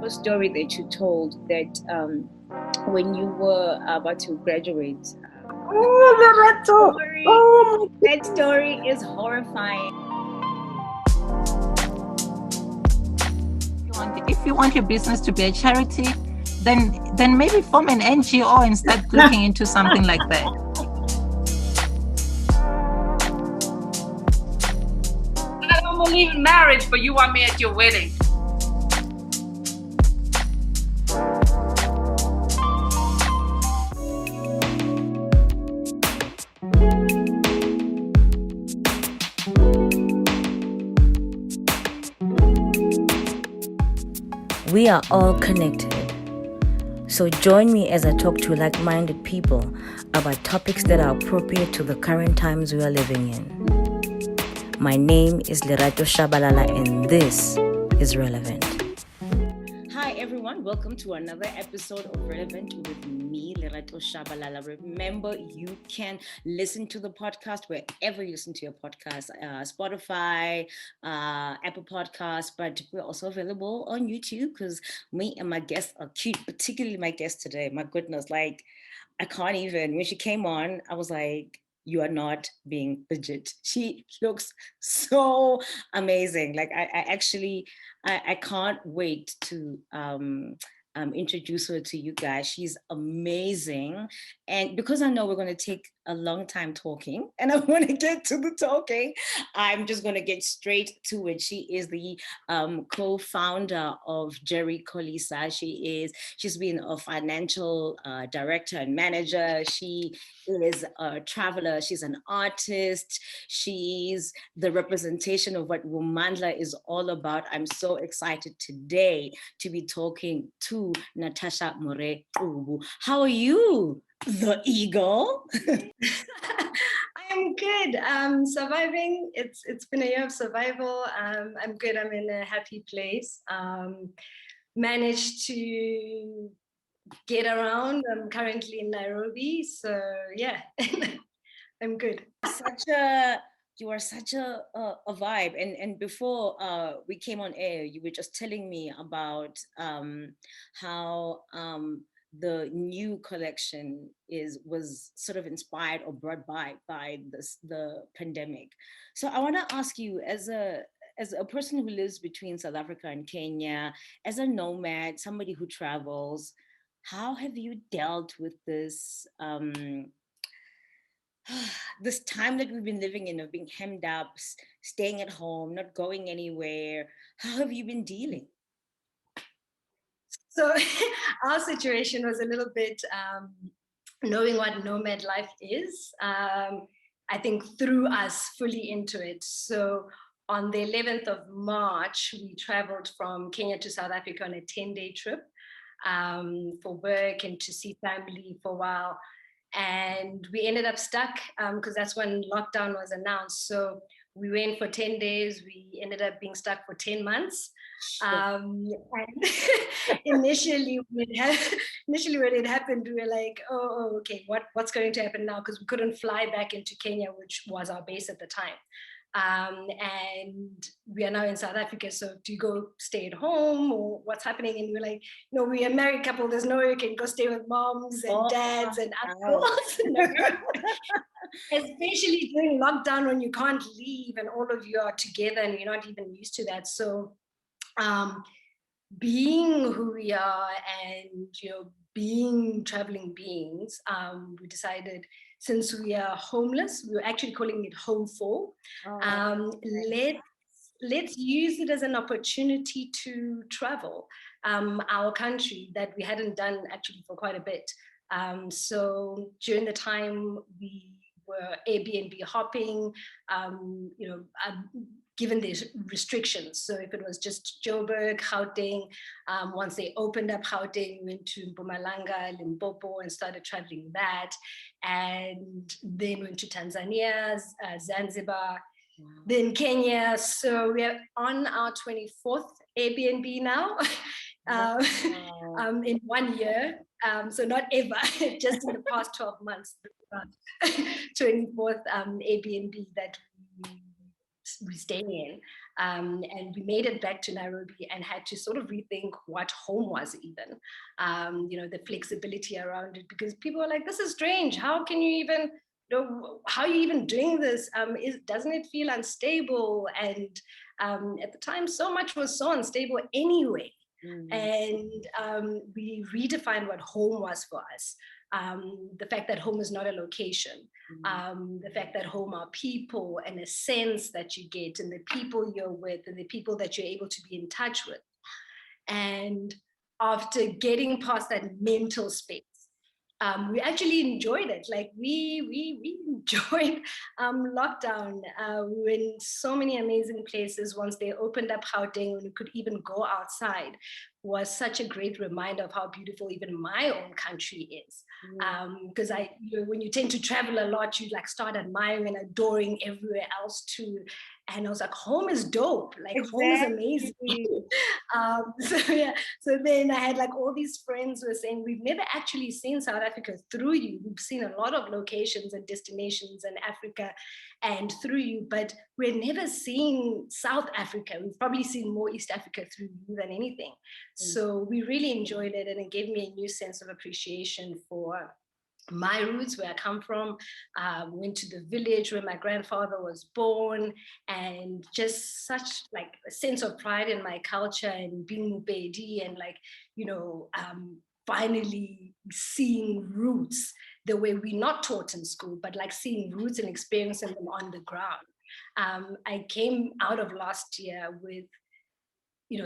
a story that you told that when you were about to graduate. Oh, Loretto! Story, Oh that story is horrifying. If you want your business to be a charity, then maybe form an NGO and start looking into something like that. I don't believe in marriage, but you want me at your wedding. We are all connected. So join me as I talk to like-minded people about topics that are appropriate to the current times we are living in. My name is Lerato Shabalala and this is Relevant. Hi everyone, welcome to another episode of Relevant with me, Lerato Shabalala. Remember, you can listen to the podcast wherever you listen to your podcast, Spotify, Apple Podcasts, but we're also available on YouTube because me and my guests are cute, particularly my guest today. My goodness, like I can't even, when she came on, I was like, you are not being legit. She looks so amazing. Like I can't wait to introduce her to you guys. She's amazing. And because I know we're going to take a long time talking and I want to get to the talking, I'm just going to get straight to it. She is the co-founder of Jeri Kholisa. She's been a financial director and manager. She is a traveler. She's an artist. She's the representation of what Womandla is all about. I'm so excited today to be talking to Natasha Moret-Qubu. How are you, the eagle? I am good. Surviving. It's been a year of survival. I'm good. I'm in a happy place. Managed to get around. I'm currently in Nairobi, so yeah, I'm good. You are such a vibe. And before we came on air, you were just telling me about how the new collection was sort of inspired or brought by the pandemic. So I want to ask you, as a person who lives between South Africa and Kenya, as a nomad, somebody who travels, how have you dealt with this this time that we've been living in of being hemmed up, staying at home, not going anywhere? How have you been dealing? So our situation was a little bit knowing what nomad life is. I think threw us fully into it. So on the 11th of March, we traveled from Kenya to South Africa on a 10-day trip for work and to see family for a while. And we ended up stuck because that's when lockdown was announced. So we went for 10 days. We ended up being stuck for 10 months. And initially when it happened, we were like, oh okay, what's going to happen now? Because we couldn't fly back into Kenya, which was our base at the time. And we are now in South Africa. So do you go stay at home or what's happening? And we're like, no, we're a married couple. There's no way we can go stay with moms and dads and uncles. Especially during lockdown when you can't leave and all of you are together and you're not even used to that. So being who we are and being traveling beings, we decided, since we are homeless, we were actually calling it Home For. Let's use it as an opportunity to travel our country that we hadn't done actually for quite a bit. So during the time we were Airbnb hopping, given these restrictions. So if it was just Joburg, Gauteng, once they opened up Gauteng, we went to Mpumalanga, Limpopo, and started traveling that. And then went to Tanzania, Zanzibar, then Kenya. So we are on our 24th Airbnb now. In 1 year. So not ever, just in the past 12 months, 24th Airbnb that we stay in. And we made it back to Nairobi and had to sort of rethink what home was even, the flexibility around it, because people were like, this is strange. How can you even, how are you even doing this? Doesn't it feel unstable? And at the time, so much was so unstable anyway. And we redefined what home was for us. The fact that home is not a location, the fact that home are people and a sense that you get and the people you're with and the people that you're able to be in touch with. And after getting past that mental space, we actually enjoyed it. Like we enjoyed lockdown. We were in so many amazing places. Once they opened up Gauteng, when we could even go outside, was such a great reminder of how beautiful even my own country is. Because when you tend to travel a lot, you like start admiring and adoring everywhere else too. And I was like, home is dope. Like home is amazing. So then I had like all these friends who were saying, we've never actually seen South Africa through you. We've seen a lot of locations and destinations in Africa and through you, but we've never seen South Africa. We've probably seen more East Africa through you than anything. So we really enjoyed it, and it gave me a new sense of appreciation for my roots, where I come from. Went to the village where my grandfather was born, and just such like a sense of pride in my culture and being Mubedi, and like, finally seeing roots the way we're not taught in school, but like seeing roots and experiencing them on the ground. I came out of last year with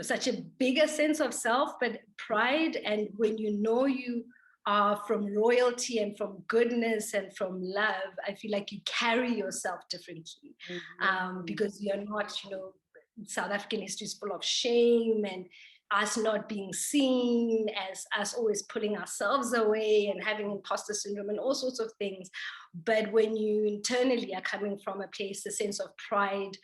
such a bigger sense of self, but pride. And when you are from royalty and from goodness and from love, I feel like you carry yourself differently, because you're not, South African history is full of shame and us not being seen, as us always pulling ourselves away and having imposter syndrome and all sorts of things. But when you internally are coming from a place, a sense of pride,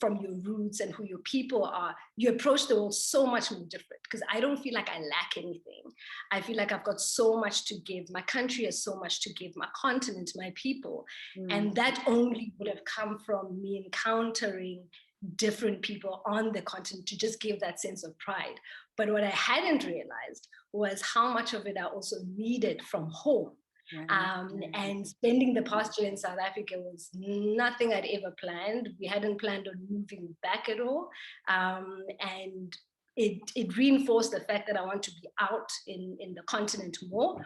from your roots and who your people are, you approach the world so much more different, because I don't feel like I lack anything. I feel like I've got so much to give. My country has so much to give, my continent, my people. And that only would have come from me encountering different people on the continent to just give that sense of pride. But what I hadn't realized was how much of it I also needed from home. And spending the past year in South Africa was nothing I'd ever planned. We hadn't planned on moving back at all. And it reinforced the fact that I want to be out in the continent more,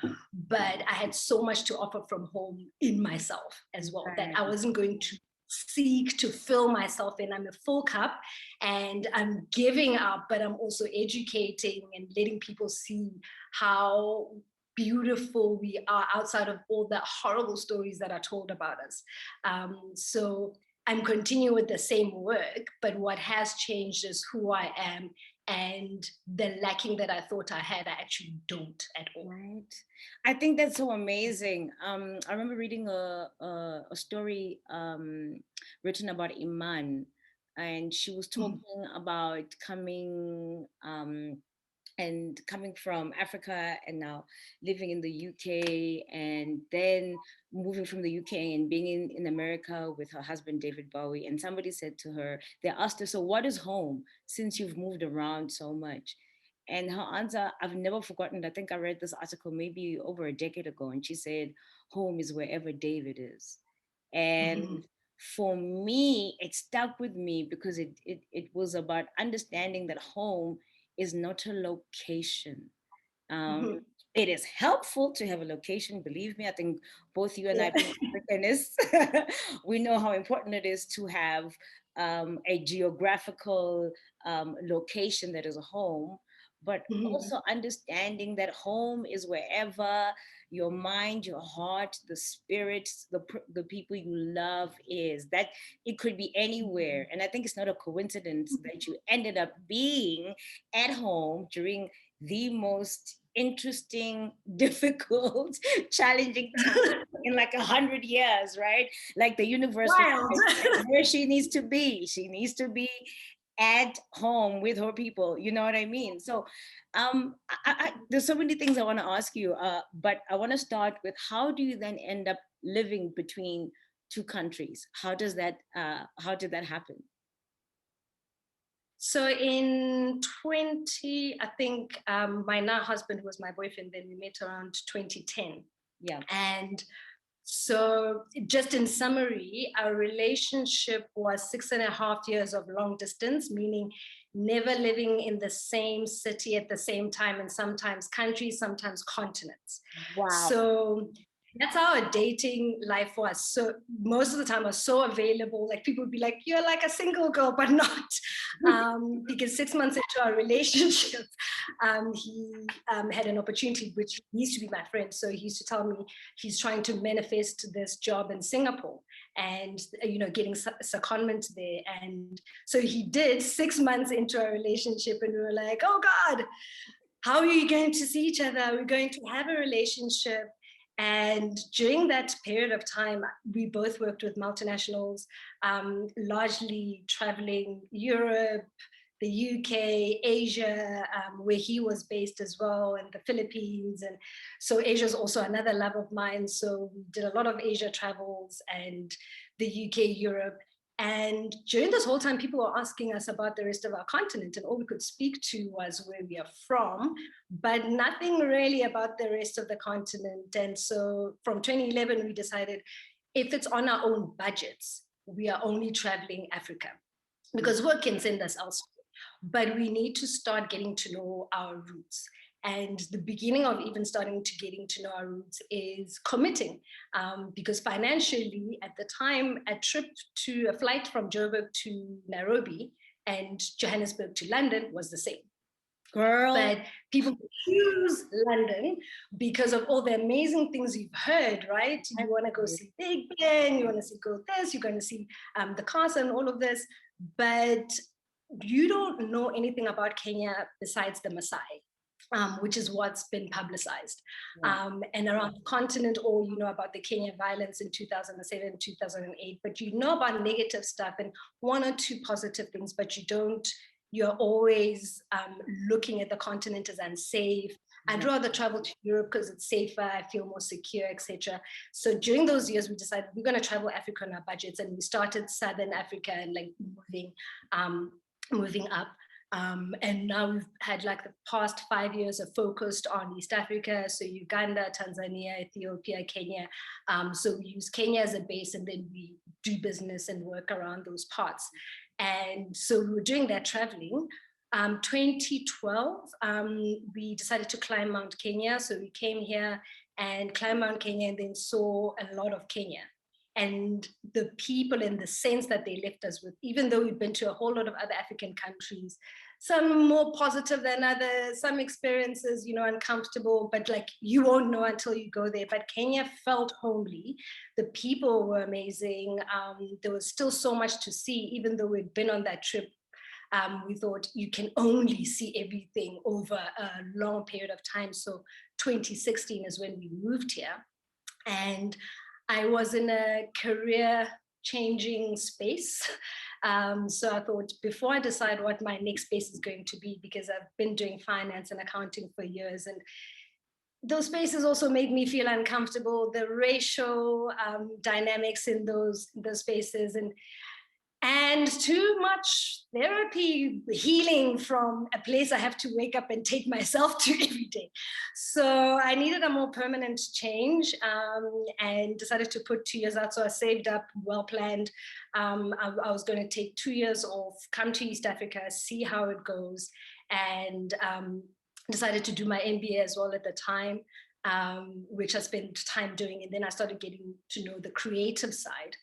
but I had so much to offer from home in myself as well, that I wasn't going to seek to fill myself in. I'm a full cup and I'm giving up, but I'm also educating and letting people see how beautiful we are outside of all the horrible stories that are told about us. So I'm continuing with the same work, but what has changed is who I am, and the lacking that I thought I had, I actually don't at all. Right. I think that's so amazing. I remember reading a story written about Iman, and she was talking about coming from Africa and now living in the UK, and then moving from the UK and being in America with her husband, David Bowie. And somebody said to her, they asked her, so what is home since you've moved around so much? And her answer, I've never forgotten. I think I read this article maybe over a decade ago, and she said, home is wherever David is. And for me, it stuck with me because it was about understanding that home is not a location. It is helpful to have a location. Believe me, I think both you and I being Africanists, we know how important it is to have a geographical location that is a home, but also understanding that home is wherever your mind, your heart, the spirit, the people you love is. That it could be anywhere. And I think it's not a coincidence that you ended up being at home during the most interesting, difficult, challenging time in like 100 years, right? Like the universe where she needs to be. She needs to be at home with her people. You know what I mean? So there's so many things I want to ask you, but I want to start with, how do you then end up living between two countries? How did that happen? So in 20, I think my now husband was my boyfriend, then we met around 2010. Yeah. And so just in summary, our relationship was 6.5 years of long distance, meaning never living in the same city at the same time, and sometimes countries, sometimes continents. Wow. So that's how our dating life was. So most of the time I was so available, like people would be like, you're like a single girl, but not. Because 6 months into our relationship, he had an opportunity, which he used to be my friend. So he used to tell me he's trying to manifest this job in Singapore and, getting secondment there. And so he did 6 months into our relationship, and we were like, oh God, how are we going to see each other? Are we going to have a relationship? And during that period of time, we both worked with multinationals, largely traveling Europe, the UK, Asia, where he was based as well, and the Philippines. And so Asia is also another love of mine. So we did a lot of Asia travels and the UK, Europe. And during this whole time, people were asking us about the rest of our continent, and all we could speak to was where we are from, but nothing really about the rest of the continent. And so from 2011, we decided if it's on our own budgets, we are only traveling Africa, because work can send us elsewhere, but we need to start getting to know our roots. And the beginning of even starting to getting to know our roots is committing, because financially at the time, a flight from Joburg to Nairobi and Johannesburg to London was the same. Girl. But people choose London because of all the amazing things you've heard, right? You want to go see Big Ben, you want to see go this, you're going to see the castle and all of this, but you don't know anything about Kenya besides the Maasai. Which is what's been publicized. And around the continent, or you know about the Kenya violence in 2007, 2008, but you know about negative stuff and one or two positive things, but you're always looking at the continent as unsafe. I'd rather travel to Europe because it's safer, I feel more secure, etc. So during those years, we decided we're going to travel Africa on our budgets, and we started Southern Africa and like moving up. And now we've had like the past 5 years of focused on East Africa, so Uganda, Tanzania, Ethiopia, Kenya. So we use Kenya as a base, and then we do business and work around those parts. And so we were doing that traveling. 2012, we decided to climb Mount Kenya. So we came here and climbed Mount Kenya, and then saw a lot of Kenya. And the people and the sense that they left us with, even though we've been to a whole lot of other African countries, some more positive than others, some experiences, uncomfortable, but like you won't know until you go there. But Kenya felt homely. The people were amazing. There was still so much to see, even though we'd been on that trip. We thought you can only see everything over a long period of time. So 2016 is when we moved here. And I was in a career-changing space. So I thought, before I decide what my next space is going to be, because I've been doing finance and accounting for years, and those spaces also made me feel uncomfortable, the racial dynamics in those spaces, and too much therapy, healing from a place I have to wake up and take myself to every day. So I needed a more permanent change, and decided to put 2 years out. So I saved up, well planned. I was going to take 2 years off, come to East Africa, see how it goes, and decided to do my MBA as well at the time, which I spent time doing. And then I started getting to know the creative side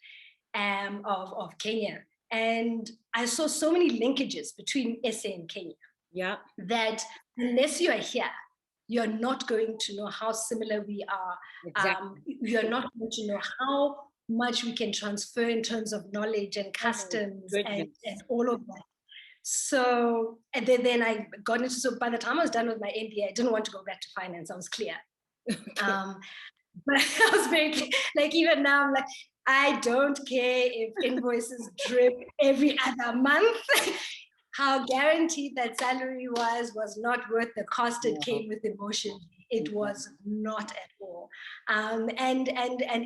of Kenya. And I saw so many linkages between SA and Kenya. Yeah. That unless you are here, you're not going to know how similar we are. Exactly. You're not going to know how much we can transfer in terms of knowledge and customs and all of that. So, and then I got into, so by the time I was done with my MBA, I didn't want to go back to finance. I was clear. But I was very clear. Like even now, I'm like, I don't care if invoices drip every other month. How guaranteed that salary was not worth the cost it came with emotion. It was not at before. And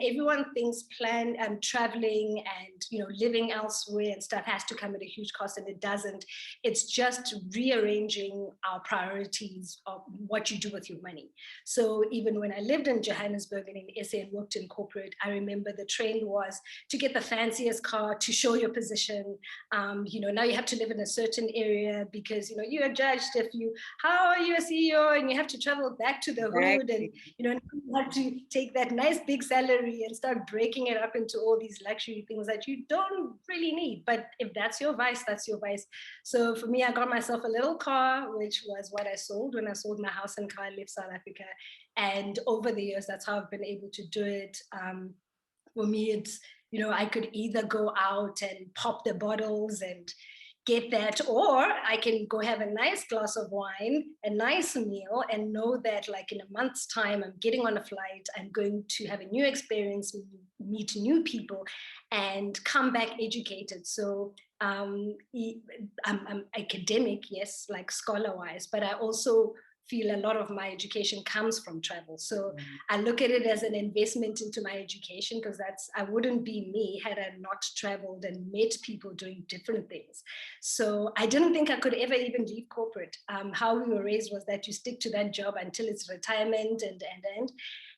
everyone thinks traveling and living elsewhere and stuff has to come at a huge cost, and it doesn't. It's just rearranging our priorities of what you do with your money. So even when I lived in Johannesburg and in SA and worked in corporate, I remember the trend was to get the fanciest car to show your position. Now you have to live in a certain area because you are judged how are you a CEO, and you have to travel back to the hood, and you have to take that nice big salary and start breaking it up into all these luxury things that you don't really need. But if that's your vice, that's your vice. So for me, I got myself a little car, which was what I sold when I sold my house and car and left South Africa. And over the years, that's how I've been able to do it. For me, it's I could either go out and pop the bottles and get that, or I can go have a nice glass of wine, a nice meal, and know that like in a month's time, I'm getting on a flight, I'm going to have a new experience, meet new people, and come back educated. So I'm academic, yes, like scholar-wise, but I also feel a lot of my education comes from travel. So I look at it as an investment into my education, because I wouldn't be me had I not traveled and met people doing different things. So I didn't think I could ever even leave corporate. How we were raised was that you stick to that job until it's retirement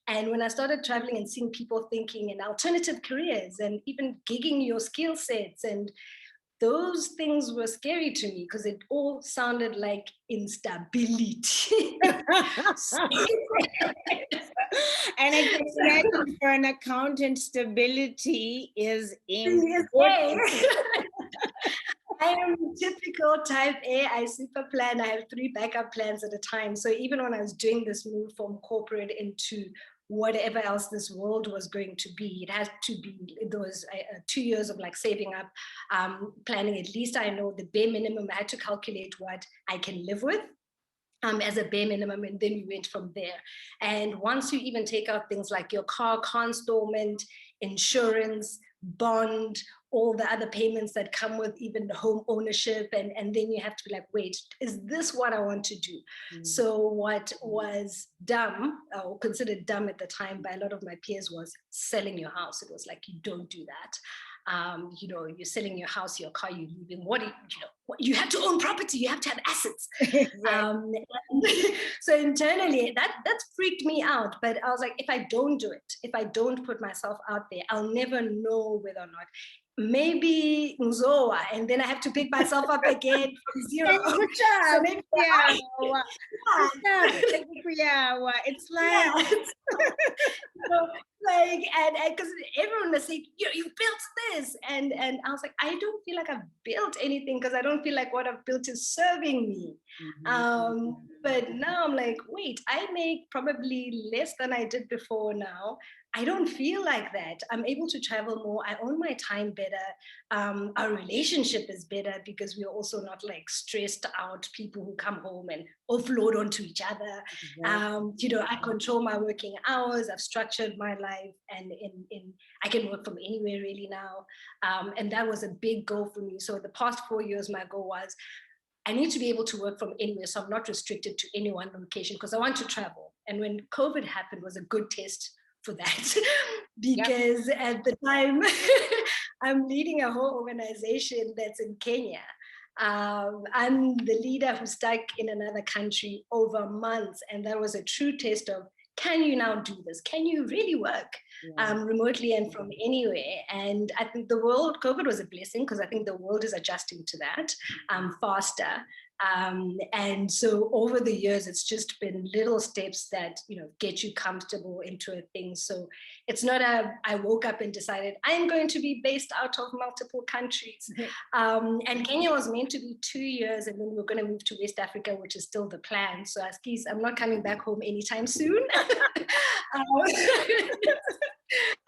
and when I started traveling and seeing people thinking in alternative careers and even gigging your skill sets, and those things were scary to me because it all sounded like instability. And I can imagine for an accountant, stability is important. I am typical type A. I super plan. I have 3 backup plans at a time. So even when I was doing this move from corporate into whatever else this world was going to be, it had to be those 2 years of like saving up, planning. At least I know the bare minimum. I had to calculate what I can live with as a bare minimum, and then we went from there. And once you even take out things like your car installment, insurance, bond, all the other payments that come with even the home ownership, and then you have to be like, wait, is this what I want to do? So what was dumb, or considered dumb at the time by a lot of my peers, was selling your house. It was like, you don't do that. You're selling your house, your car, you're leaving. You have to own property, you have to have assets. So internally, that's freaked me out. But I was like, if I don't do it, if I don't put myself out there, I'll never know whether or not. Maybe Nzoa, and then I have to pick myself up again from zero. So maybe, it's like, and because everyone was saying, you built this, and I was like, I don't feel like I've built anything, because I don't feel like what I've built is serving me. But now I'm like, wait, I make probably less than I did before now. I don't feel like that. I'm able to travel more. I own my time better. Our relationship is better because we're also not like stressed out people who come home and offload onto each other. I control my working hours. I've structured my life, and I can work from anywhere really now. And that was a big goal for me. So the past 4 years, my goal was, I need to be able to work from anywhere, so I'm not restricted to any one location, because I want to travel. And when COVID happened, was a good test for that, because at the time I'm leading a whole organization that's in Kenya. I'm the leader who's stuck in another country over months, and that was a true test of, can you now do this? Can you really work remotely and from anywhere? And I think COVID was a blessing, because I think the world is adjusting to that faster. And so over the years, it's just been little steps that, get you comfortable into a thing. So it's not I woke up and decided I'm going to be based out of multiple countries. And Kenya was meant to be 2 years, and then we were going to move to West Africa, which is still the plan. So Askis, I'm not coming back home anytime soon.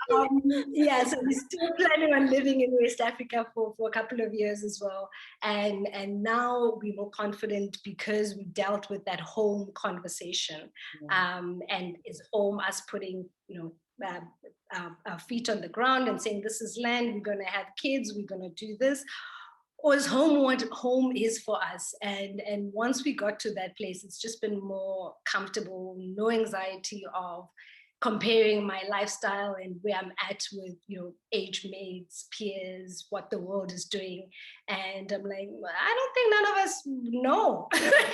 So we're still planning on living in West Africa for a couple of years as well. And now we're more confident because we dealt with that home conversation. And is home us putting, our feet on the ground and saying, this is land, we're going to have kids, we're going to do this. Or is home what home is for us? And once we got to that place, it's just been more comfortable, no anxiety of comparing my lifestyle and where I'm at with, age mates, peers, what the world is doing. And I'm like, I don't think none of us know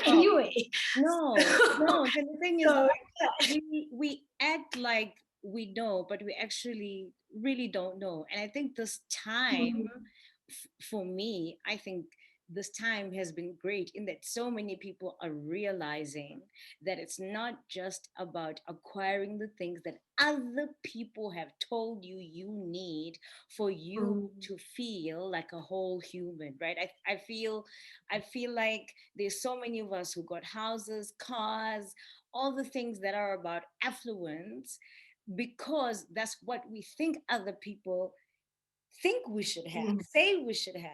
anyway. No. And the thing is, we act like we know, but we actually really don't know. And I think this time, for me, I think this time has been great in that so many people are realizing that it's not just about acquiring the things that other people have told you need for you to feel like a whole human, right? I feel like there's so many of us who got houses, cars, all the things that are about affluence, because that's what we think other people think we should have, say we should have.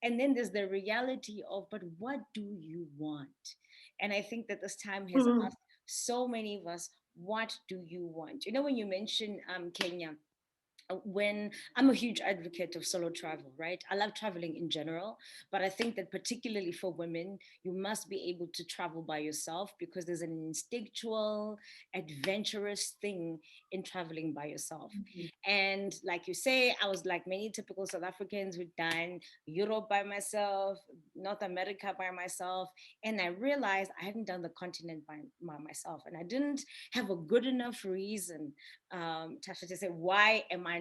And then there's the reality of, but what do you want? And I think that this time has asked so many of us, what do you want? When you mention Kenya, when I'm a huge advocate of solo travel, right? I love traveling in general, but I think that particularly for women, you must be able to travel by yourself, because there's an instinctual, adventurous thing in traveling by yourself. And like you say, I was like many typical South Africans who'd done Europe by myself, North America by myself, and I realized I hadn't done the continent by myself, and I didn't have a good enough reason, Tasha, to say, why am I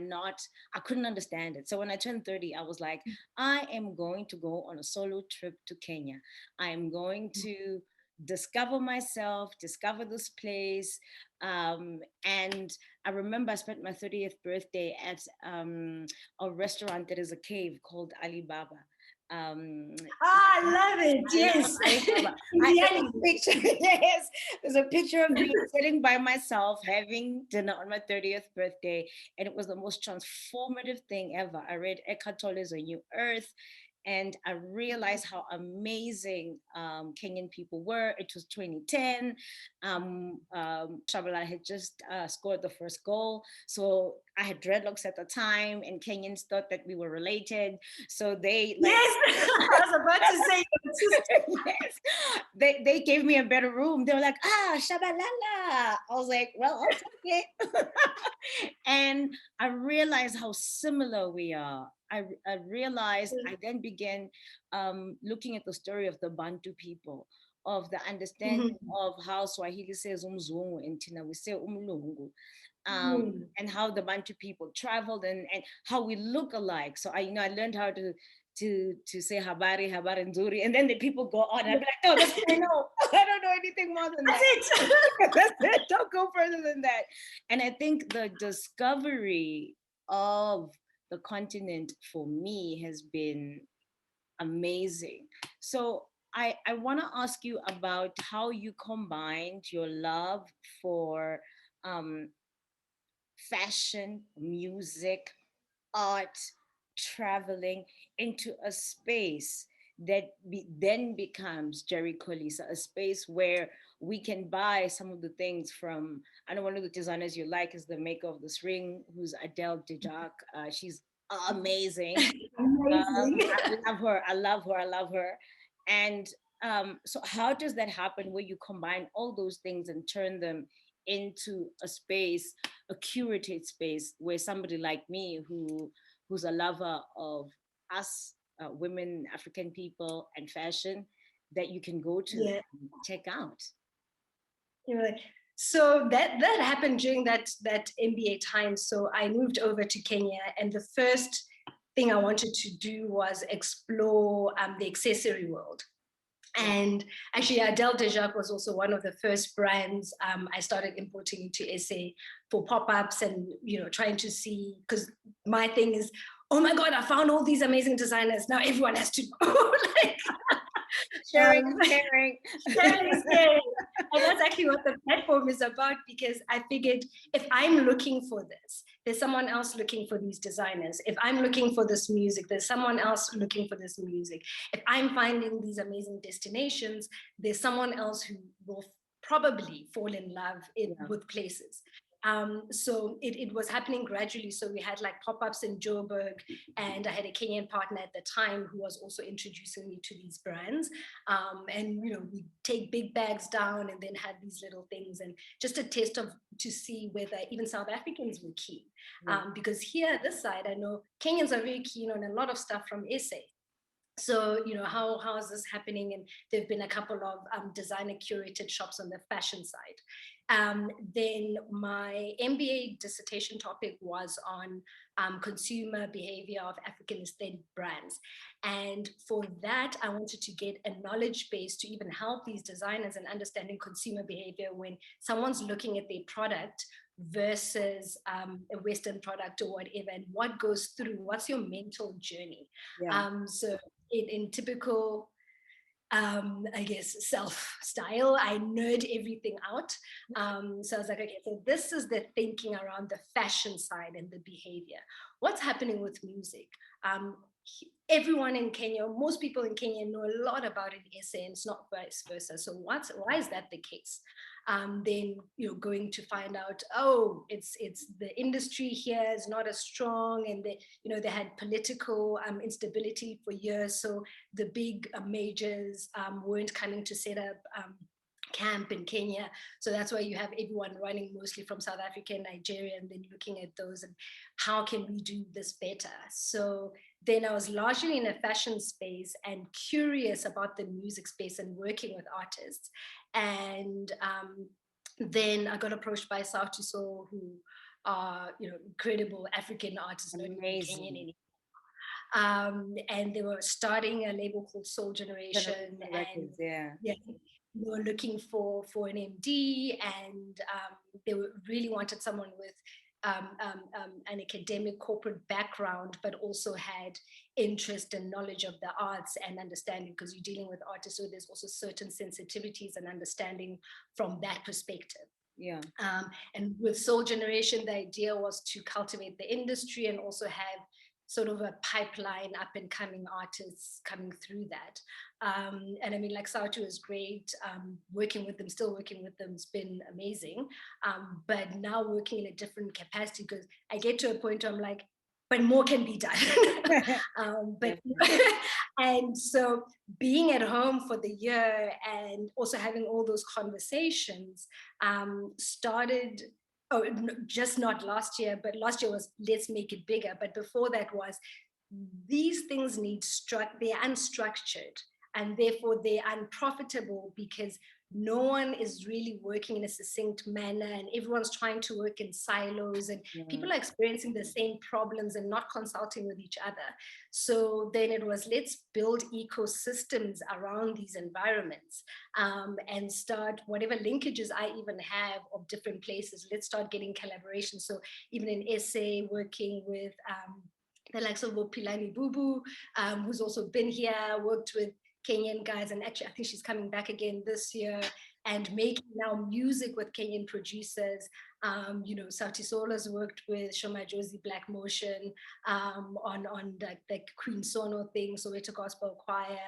couldn't understand it. So when I turned 30, I was like, I am going to go on a solo trip to Kenya. I am going to discover myself, discover this place. And I remember I spent my 30th birthday at a restaurant that is a cave called Alibaba. I love it. Yes. Yes, there's a picture of me sitting by myself having dinner on my 30th birthday, and it was the most transformative thing ever. I read Eckhart Tolle's A New Earth, and I realized how amazing Kenyan people were. It was 2010. Shabala had just scored the first goal. So I had dreadlocks at the time, and Kenyans thought that we were related. So they... Yes, I was about to say yes. They gave me a better room. They were like, Shabalala. I was like, well, I'll take it. And I realized how similar we are. I realized, I then began looking at the story of the Bantu people, of the understanding of how Swahili says umzungu and Tina we say umlungu, and how the Bantu people traveled, and how we look alike. So I learned how to say habari nzuri, and then the people go on. I'd be like, no, that's what I know. I don't know anything more than that. That's it. That's it. Don't go further than that. And I think the discovery of the continent for me has been amazing. So I want to ask you about how you combined your love for fashion, music, art, traveling into a space that then becomes Jeri Kholisa, a space where we can buy some of the things from, I know one of the designers you like is the maker of this ring, who's Adele Dejak. She's amazing. I love her. And so how does that happen, where you combine all those things and turn them into a space, a curated space, where somebody like me who's a lover of us, women, African people, and fashion, that you can go to and check out? You're right. So that happened during that MBA time. So I moved over to Kenya, and the first thing I wanted to do was explore the accessory world. And actually, Adele Dejak was also one of the first brands I started importing into SA for pop-ups, and trying to see, because my thing is, oh my God, I found all these amazing designers. Now everyone has to know. Sharing. And that's actually what the platform is about, because I figured if I'm looking for this, there's someone else looking for these designers. If I'm looking for this music, there's someone else looking for this music. If I'm finding these amazing destinations, there's someone else who will probably fall in love with places. So it was happening gradually. So we had like pop-ups in Joburg, and I had a Kenyan partner at the time who was also introducing me to these brands. And we take big bags down and then had these little things, and just a test to see whether even South Africans were keen. Because here, this side, I know Kenyans are very keen on a lot of stuff from SA. So, how is this happening? And there've been a couple of designer curated shops on the fashion side. Then my MBA dissertation topic was on consumer behavior of African aesthetic brands. And for that, I wanted to get a knowledge base to even help these designers in understanding consumer behavior when someone's looking at their product versus a Western product or whatever, and what goes through, what's your mental journey. So in typical, I guess, self style, I nerd everything out. So I was like, okay, so this is the thinking around the fashion side and the behavior. What's happening with music? Everyone in Kenya, most people in Kenya know a lot about it in SA, and it's not vice versa. So why is that the case? Then going to find out, it's the industry here is not as strong, and they had political instability for years, so the big majors weren't coming to set up camp in Kenya. So that's why you have everyone running mostly from South Africa and Nigeria, and then looking at those and how can we do this better. So then I was largely in a fashion space and curious about the music space and working with artists. And then I got approached by Sauti Sol, who are incredible African artists, amazing. And they were starting a label called Soul Generation, Records, they were looking for an MD, and they really wanted someone with an academic corporate background, but also had interest and knowledge of the arts and understanding, because you're dealing with artists, so there's also certain sensitivities and understanding from that perspective. And with Soul Generation, the idea was to cultivate the industry and also have sort of a pipeline up and coming artists coming through that. And I mean, like, Sautu is great. Working with them, still working with them, has been amazing. But now working in a different capacity, because I get to a point where I'm like, but more can be done. And so being at home for the year and also having all those conversations started, just not last year, but last year was let's make it bigger. But before that was, these things they're unstructured, and therefore they're unprofitable because no one is really working in a succinct manner, and everyone's trying to work in silos, and people are experiencing the same problems and not consulting with each other. So then it was, let's build ecosystems around these environments, and start whatever linkages I even have of different places. Let's start getting collaboration. So even in SA, working with the likes of Pilani Bubu, who's also been here, worked with Kenyan guys, and actually I think she's coming back again this year, and making now music with Kenyan producers. Sauti Sol has worked with Shoma Josie Black Motion on the Queen Sono thing, so Soweto Gospel Choir.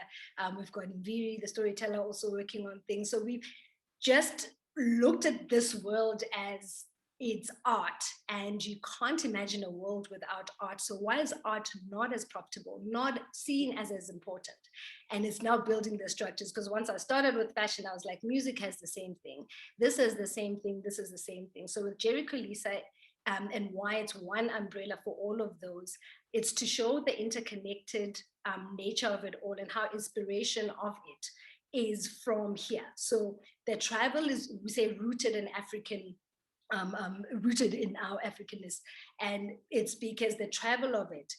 We've got Mviri, the storyteller, also working on things. So we've just looked at this world as it's art, and you can't imagine a world without art. So why is art not as profitable, not seen as important? And it's now building the structures, because once I started with fashion, I was like, music has the same thing. This is the same thing. This is the same thing. So with Jeri Kholisa, and why it's one umbrella for all of those, it's to show the interconnected nature of it all, and how inspiration of it is from here. So the travel is, we say, rooted in African, rooted in our Africanness. And it's because the travel of it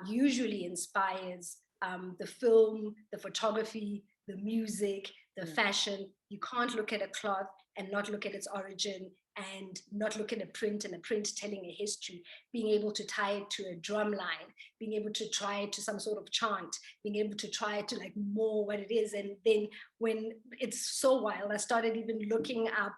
usually inspires the film, the photography, the music, the fashion. You can't look at a cloth and not look at its origin, and not look at a print and a print telling a history, being able to tie it to a drum line, being able to try it to some sort of chant, being able to try it to like more what it is. And then when it's so wild, I started even looking up,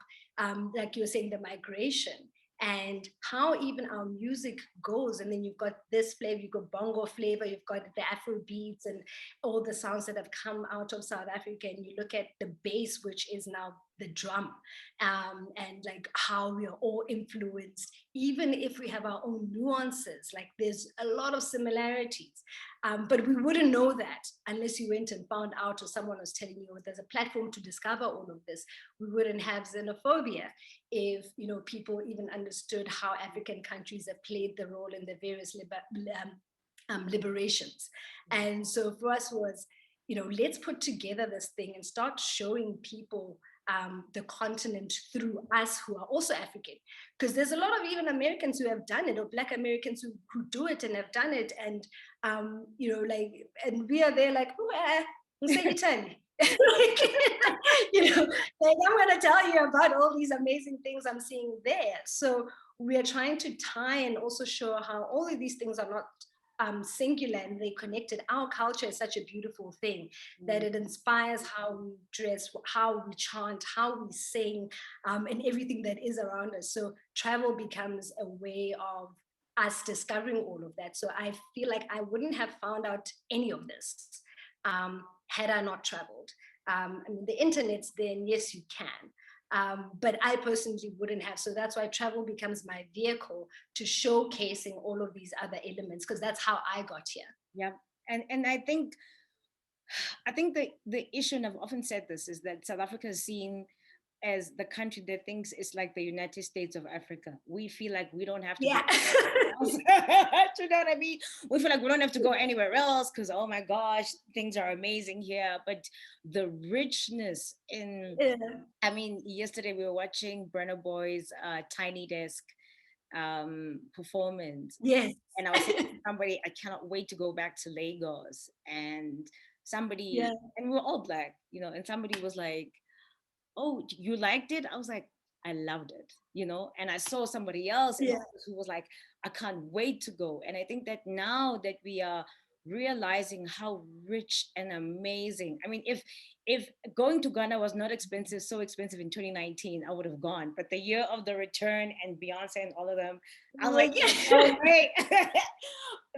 like you were saying, the migration and how even our music goes. And then you've got this flavor, you've got bongo flavor, you've got the Afro beats and all the sounds that have come out of South Africa. And you look at the bass, which is now the drum, and like how we are all influenced, even if we have our own nuances. Like there's a lot of similarities, but we wouldn't know that unless you went and found out, or someone was telling you there's a platform to discover all of this. We wouldn't have xenophobia if, you know, people even understood how African countries have played the role in the various liberations. And so for us was, you know, let's put together this thing and start showing people the continent through us who are also African. Because there's a lot of even Americans who have done it, or Black Americans who do it and have done it. And, you know, like, and we are there like, oh, say Italy. You know, like I'm going to tell you about all these amazing things I'm seeing there. So we are trying to tie and also show how all of these things are not singular and they connected. Our culture is such a beautiful thing that it inspires how we dress, how we chant, how we sing, and everything that is around us. So travel becomes a way of us discovering all of that. So I feel like I wouldn't have found out any of this had I not traveled. I mean, the internet's there, and yes, you can. But I personally wouldn't have. So that's why travel becomes my vehicle to showcasing all of these other elements, because that's how I got here. Yeah. And I think the issue, and I've often said this, is that South Africa is seen as the country that thinks it's like the United States of Africa. We feel like we don't have to. Yeah. You know what I mean? We feel like we don't have to go anywhere else because, oh my gosh, things are amazing here. But the richness in, I mean, yesterday we were watching Burna Boy's Tiny Desk performance. Yes. And I was saying to somebody, I cannot wait to go back to Lagos. And somebody, and we were all Black, you know, and somebody was like, oh, you liked it? I was like, I loved it, you know? And I saw somebody else who was like, I can't wait to go. And I think that now that we are realizing how rich and amazing, I mean, if going to Ghana was not expensive, so expensive in 2019, I would have gone. But the year of the return and Beyonce and all of them, I was like, oh, wait,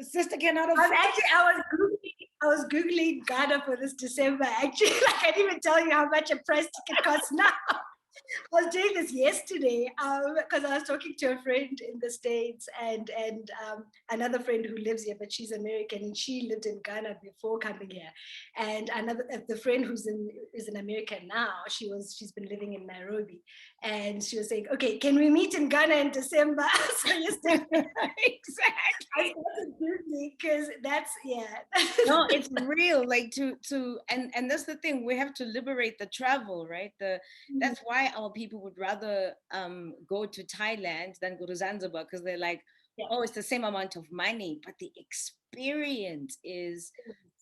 sister cannot afford. I was Googling Ghana for this December, actually. Like, I didn't even tell you how much a price ticket costs now. I was doing this yesterday because I was talking to a friend in the States and another friend who lives here, but she's American, and she lived in Ghana before coming here. And the friend who's in America now, she's been living in Nairobi, and she was saying, okay, can we meet in Ghana in December? So yesterday, exactly. I started Googling because that's no, it's real. Like and that's the thing. We have to liberate the travel, right? That's why our people would rather go to Thailand than go to Zanzibar, because they're like, oh, it's the same amount of money, but the experience is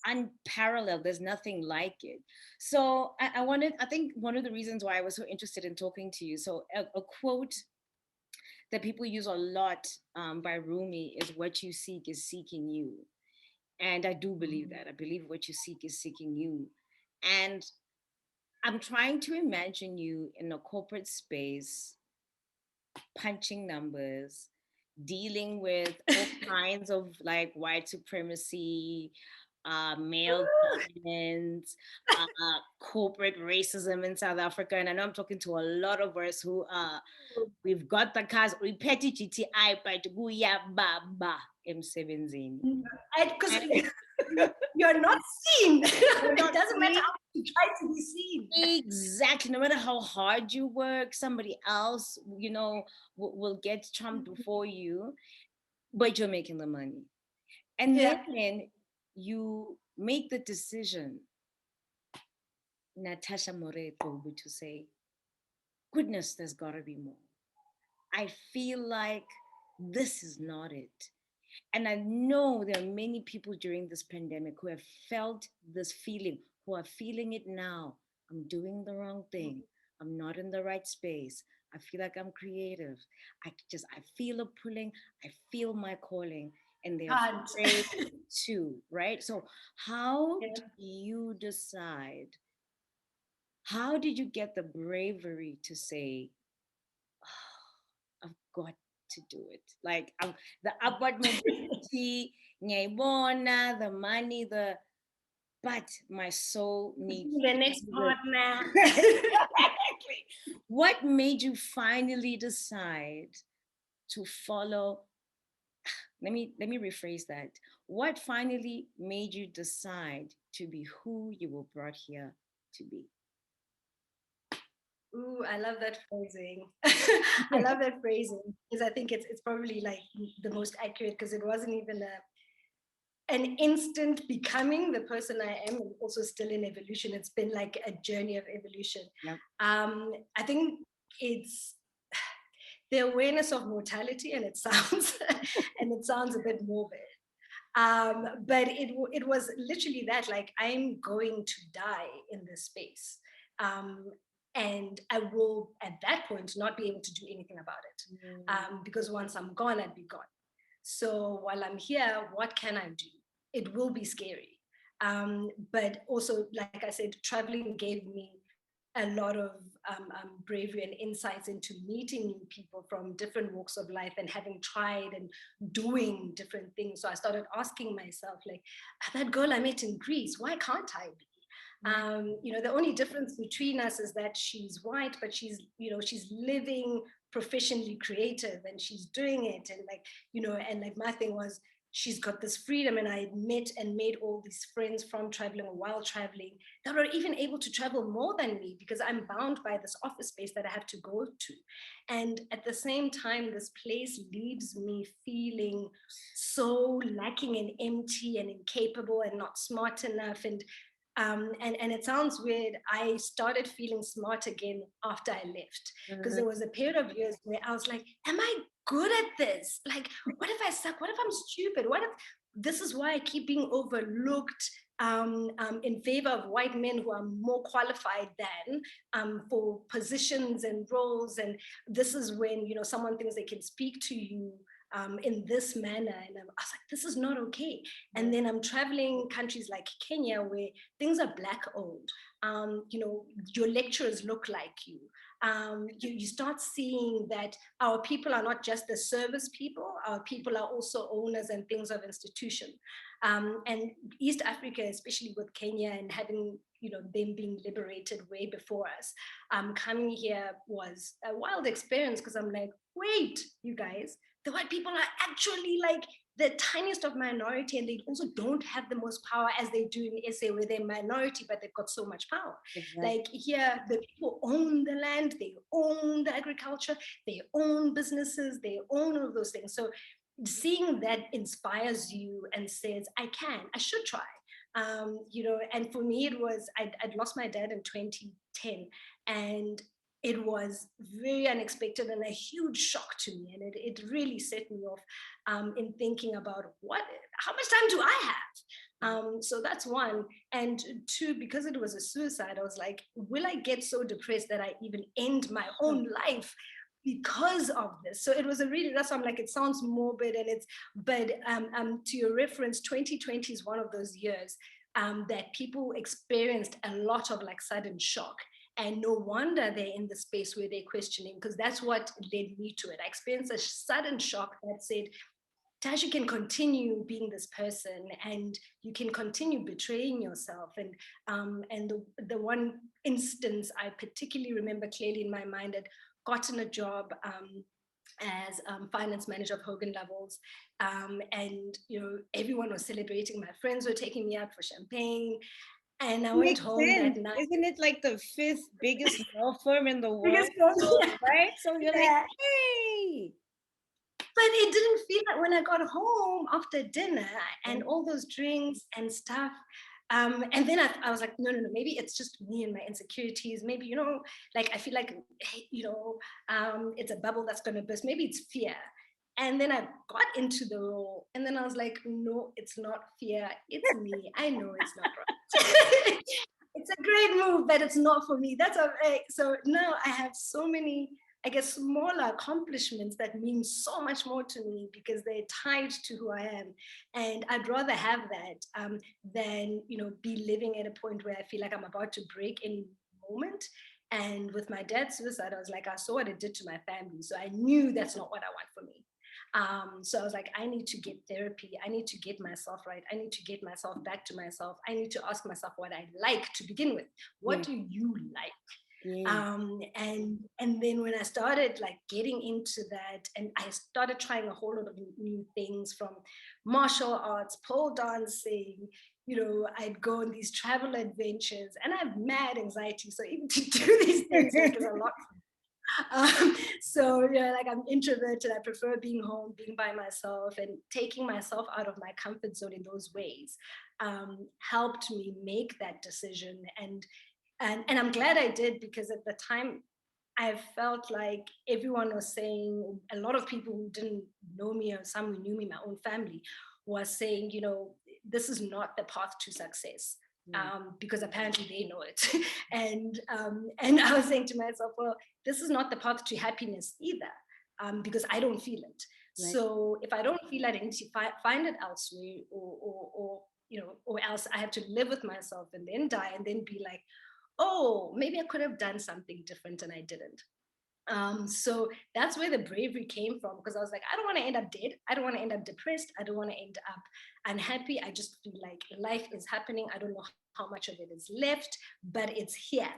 unparalleled. There's nothing like it. So I think one of the reasons why I was so interested in talking to you, so a quote that people use a lot by Rumi is, what you seek is seeking you. And I do believe that. I believe what you seek is seeking you. And I'm trying to imagine you in a corporate space, punching numbers, dealing with all kinds of like white supremacy, male dominance, corporate racism in South Africa. And I know I'm talking to a lot of us who we've got the cars, we petty GTI, but we are baba emsebenzini. Because you're not seen. It doesn't matter how you try to be seen. Exactly. No matter how hard you work, somebody else, you know, will get trumped before you, but you're making the money. And then you make the decision, Natasha Moret-Qubu, to say, goodness, there's got to be more. I feel like this is not it. And I know there are many people during this pandemic who have felt this feeling, who are feeling it now. I'm doing the wrong thing. I'm not in the right space. I feel like I'm creative. I feel a pulling. I feel my calling. And they're afraid too, right? So how do you decide? How did you get the bravery to say, oh, I've got to do it? Like the upward mobility, the money, but my soul needs the next partner. Exactly. what made you finally decide to follow? Let me rephrase that. What finally made you decide to be who you were brought here to be? Ooh, I love that phrasing. I love that phrasing because I think it's probably like the most accurate, because it wasn't even an instant becoming the person I am, and also still in evolution. It's been like a journey of evolution. Yep. I think it's the awareness of mortality, and it sounds and it sounds a bit morbid. But it was literally that, like, I'm going to die in this space. And I will, at that point, not be able to do anything about it. Because once I'm gone, I'd be gone. So while I'm here, what can I do? It will be scary. But also, like I said, traveling gave me a lot of bravery and insights into meeting new people from different walks of life and having tried and doing different things. So I started asking myself, like, that girl I met in Greece, why can't I be? The only difference between us is that she's white, but she's living professionally creative and she's doing it. And like my thing was, she's got this freedom, and I met and made all these friends from traveling while traveling that were even able to travel more than me, because I'm bound by this office space that I have to go to. And at the same time, this place leaves me feeling so lacking and empty and incapable and not smart enough. And it sounds weird, I started feeling smart again after I left, because there was a period of years where I was like, am I good at this? Like, what if I suck? What if I'm stupid? What if this is why I keep being overlooked in favor of white men who are more qualified than for positions and roles? And this is when, someone thinks they can speak to you in this manner. And I was like, this is not okay. And then I'm traveling countries like Kenya, where things are Black owned. Your lecturers look like you. You start seeing that our people are not just the service people, our people are also owners and things of institution. And East Africa, especially with Kenya and having, them being liberated way before us, coming here was a wild experience, because I'm like, wait, you guys, the white people are actually like the tiniest of minority, and they also don't have the most power as they do in SA, where they're minority, but they've got so much power. Exactly. Like here, the people own the land, they own the agriculture, they own businesses, they own all of those things. So seeing that inspires you and says, I should try. And for me, it was, I'd lost my dad in 2010, and it was very unexpected and a huge shock to me. And it really set me off in thinking about how much time do I have? So that's one. And two, because it was a suicide, I was like, will I get so depressed that I even end my own life because of this? So it was that's why I'm like, it sounds morbid, but to your reference, 2020 is one of those years that people experienced a lot of like sudden shock. And no wonder they're in the space where they're questioning, because that's what led me to it. I experienced a sudden shock that said, Tash, you can continue being this person, and you can continue betraying yourself. And the one instance I particularly remember clearly in my mind, I'd gotten a job as finance manager of Hogan Lovells, and everyone was celebrating. My friends were taking me out for champagne. And I went home that night. Isn't it like the 5th biggest law firm in the world? Right? So you're like, hey. But it didn't feel like when I got home after dinner and all those drinks and stuff. And then I was like, no, maybe it's just me and my insecurities. Maybe, like I feel like, it's a bubble that's going to burst. Maybe it's fear. And then I got into the role, and then I was like, no, it's not fear, it's me. I know it's not right. It's a great move, but it's not for me. That's okay. So now I have so many, I guess, smaller accomplishments that mean so much more to me because they're tied to who I am. And I'd rather have that than, be living at a point where I feel like I'm about to break any moment. And with my dad's suicide, I was like, I saw what it did to my family. So I knew that's not what I want for me. So I was like, I need to get therapy. I need to get myself right. I need to get myself back to myself. I need to ask myself what I like to begin with. What do you like? And then when I started like getting into that, and I started trying a whole lot of new things, from martial arts, pole dancing, I'd go on these travel adventures, and I have mad anxiety, so even to do these things like is a lot. So like I'm introverted. I prefer being home, being by myself, and taking myself out of my comfort zone in those ways helped me make that decision. And I'm glad I did, because at the time I felt like everyone was saying, a lot of people who didn't know me, or some who knew me, my own family, was saying, this is not the path to success. Because apparently they know it. And I was saying to myself, well, this is not the path to happiness either, because I don't feel it. Right. So if I don't feel it, I need to find it elsewhere, or else I have to live with myself and then die, and then be like, oh, maybe I could have done something different and I didn't. So that's where the bravery came from, because I was like, I don't want to end up dead. I don't want to end up depressed. I don't want to end up unhappy. I just feel like life is happening. I don't know how much of it is left, but it's here.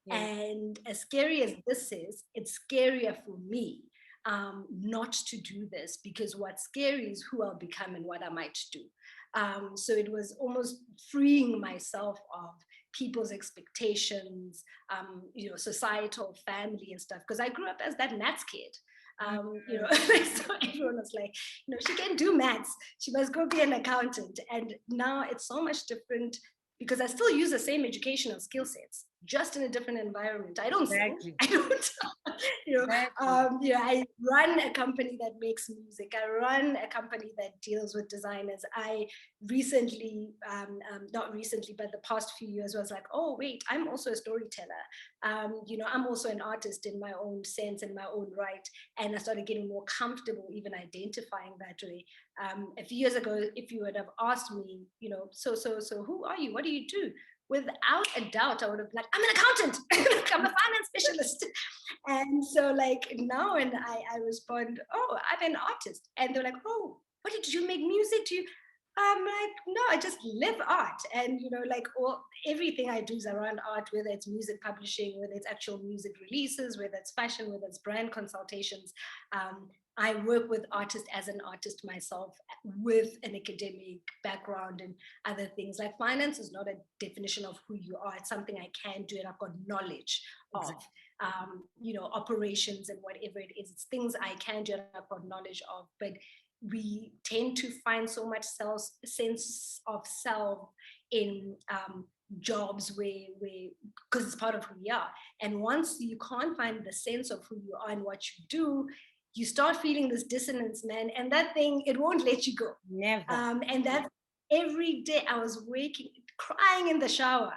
Yeah. And as scary as this is, it's scarier for me not to do this, because what's scary is who I'll become and what I might do. So it was almost freeing myself of people's expectations, societal, family and stuff. Because I grew up as that maths kid. So everyone was like, she can do maths. She must go be an accountant. And now it's so much different, because I still use the same educational skill sets, just in a different environment. I don't sing. I don't, I run a company that makes music. I run a company that deals with designers. I recently, not recently, but the past few years was like, oh, wait, I'm also a storyteller. I'm also an artist in my own sense, in my own right. And I started getting more comfortable even identifying that way. A few years ago, if you would have asked me, so who are you? What do you do? Without a doubt, I would have been like, I'm an accountant. I'm a finance specialist. And so like now, and I respond, oh, I'm an artist. And they're like, oh, what did you make music? Do you? I'm like, no, I just live art. And, everything I do is around art, whether it's music publishing, whether it's actual music releases, whether it's fashion, whether it's brand consultations. I work with artists as an artist myself, with an academic background and other things. Like finance is not a definition of who you are. It's something I can do, and I've got knowledge of, operations and whatever it is. It's things I can do and I've got knowledge of. But we tend to find so much sense of self in jobs where because it's part of who we are. And once you can't find the sense of who you are and what you do, you start feeling this dissonance, man. And that thing, it won't let you go. Never. And that's every day. I was crying in the shower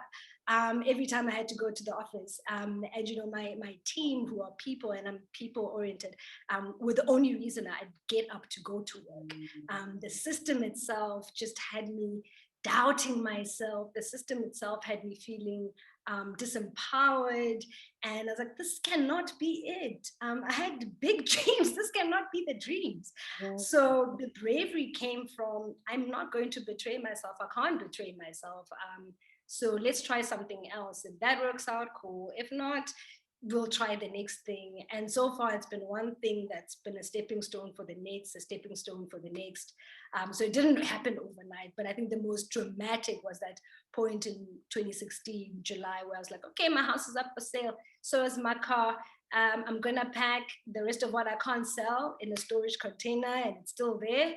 every time I had to go to the office. And my team, who are people, and I'm people oriented, were the only reason I'd get up to go to work. The system itself just had me doubting myself. The system itself had me feeling disempowered, and I was like, this cannot be it. I had big dreams. This cannot be the dreams. Yes. So the bravery came from, I'm not going to betray myself. I can't betray myself. So let's try something else. If that works out, cool. If not, we'll try the next thing. And so far, it's been one thing that's been a stepping stone for the next, a stepping stone for the next. So it didn't happen overnight, but I think the most dramatic was that point in 2016, July, where I was like, okay, my house is up for sale. So is my car. I'm gonna pack the rest of what I can't sell in a storage container, and it's still there.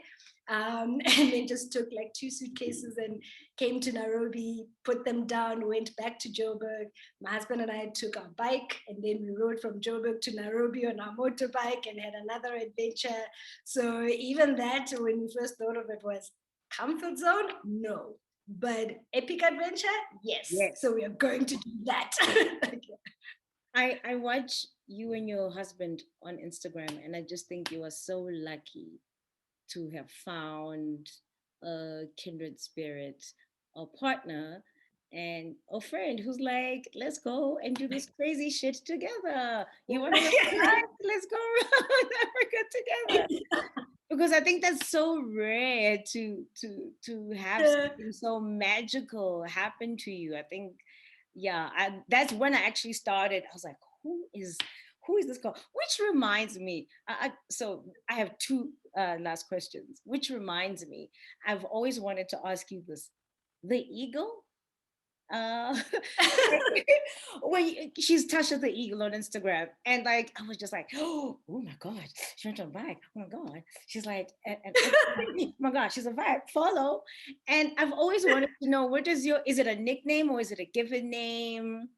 And then just took like 2 suitcases and came to Nairobi, put them down, went back to Joburg. My husband and I took our bike, and then we rode from Joburg to Nairobi on our motorbike and had another adventure. So even that, when we first thought of it, was comfort zone? No. But epic adventure? Yes. So we are going to do that. I watch you and your husband on Instagram, and I just think you are so lucky to have found a kindred spirit, a partner, and a friend who's like, let's go and do this crazy shit together. You want to let's go around Africa together. Because I think that's so rare to have something so magical happen to you. I think yeah, that's when I actually started. I was like, who is this girl? Which reminds me, so I have two last questions. Which reminds me, I've always wanted to ask you this: the eagle. Uh, when she's Tasha the Eagle on Instagram, and like I was just like, oh my god, she went on vibe. Oh my god, she's like, oh my god, she's a vibe. Follow, and I've always wanted to know, what is your? Is it a nickname or is it a given name?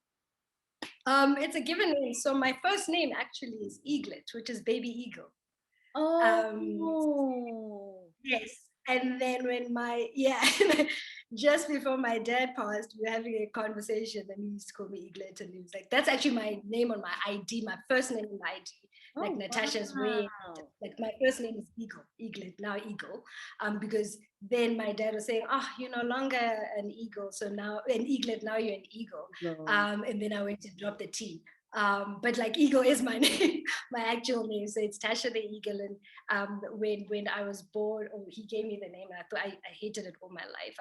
It's a given name. So my first name actually is Eaglet, which is baby eagle. Oh, Yes. And then just before my dad passed, we were having a conversation and he used to call me Eaglet. And he was like, that's actually my name on my ID, my first name on my ID. Like Natasha's way, like my first name is Eaglet, now Eagle. Because then my dad was saying, oh, you're no longer an eagle. So now an Eaglet, now you're an eagle. And then I went to drop the T. But like Eagle is my name, my actual name. So it's Tasha the Eagle. And when I was born, he gave me the name, and I thought I hated it all my life.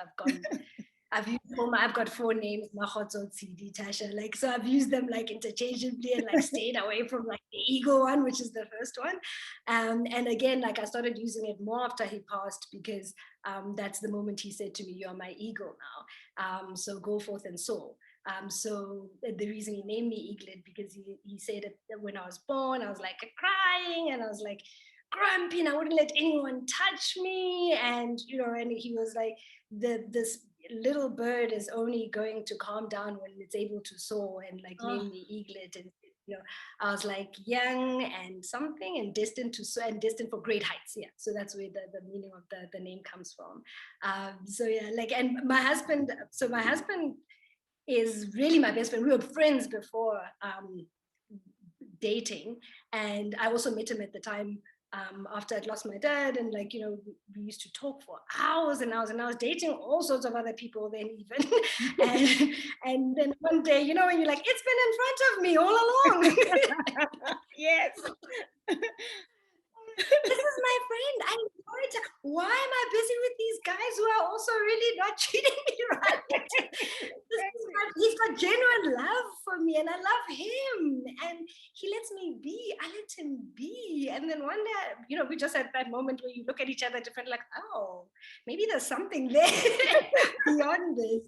I've got 4 names, Mahotso, Tsidi, Tasha. Like, so I've used them like interchangeably and like stayed away from like the Eagle one, which is the first one. And again, like I started using it more after he passed, because that's the moment he said to me, you're my eagle now. So go forth and soar. So the reason he named me Eaglet, because he said that when I was born, I was like crying and I was like grumpy and I wouldn't let anyone touch me. And, and he was like, this little bird is only going to calm down when it's able to soar, and like named me Eaglet. And, I was like young and something and destined to soar and destined for great heights. Yeah. So that's where the meaning of the name comes from. So yeah, like, and my husband is really my best friend. We were friends before dating, and I also met him at the time after I'd lost my dad, and like, we used to talk for hours and hours, and I was dating all sorts of other people then even. and then one day, when you're like, it's been in front of me all along. Yes. This is my friend. Why am I busy with these guys who are also really not treating me right? He's got genuine love for me, and I love him, and he lets me be. I let him be. And then one day, we just had that moment where you look at each other different, like, oh, maybe there's something there beyond this.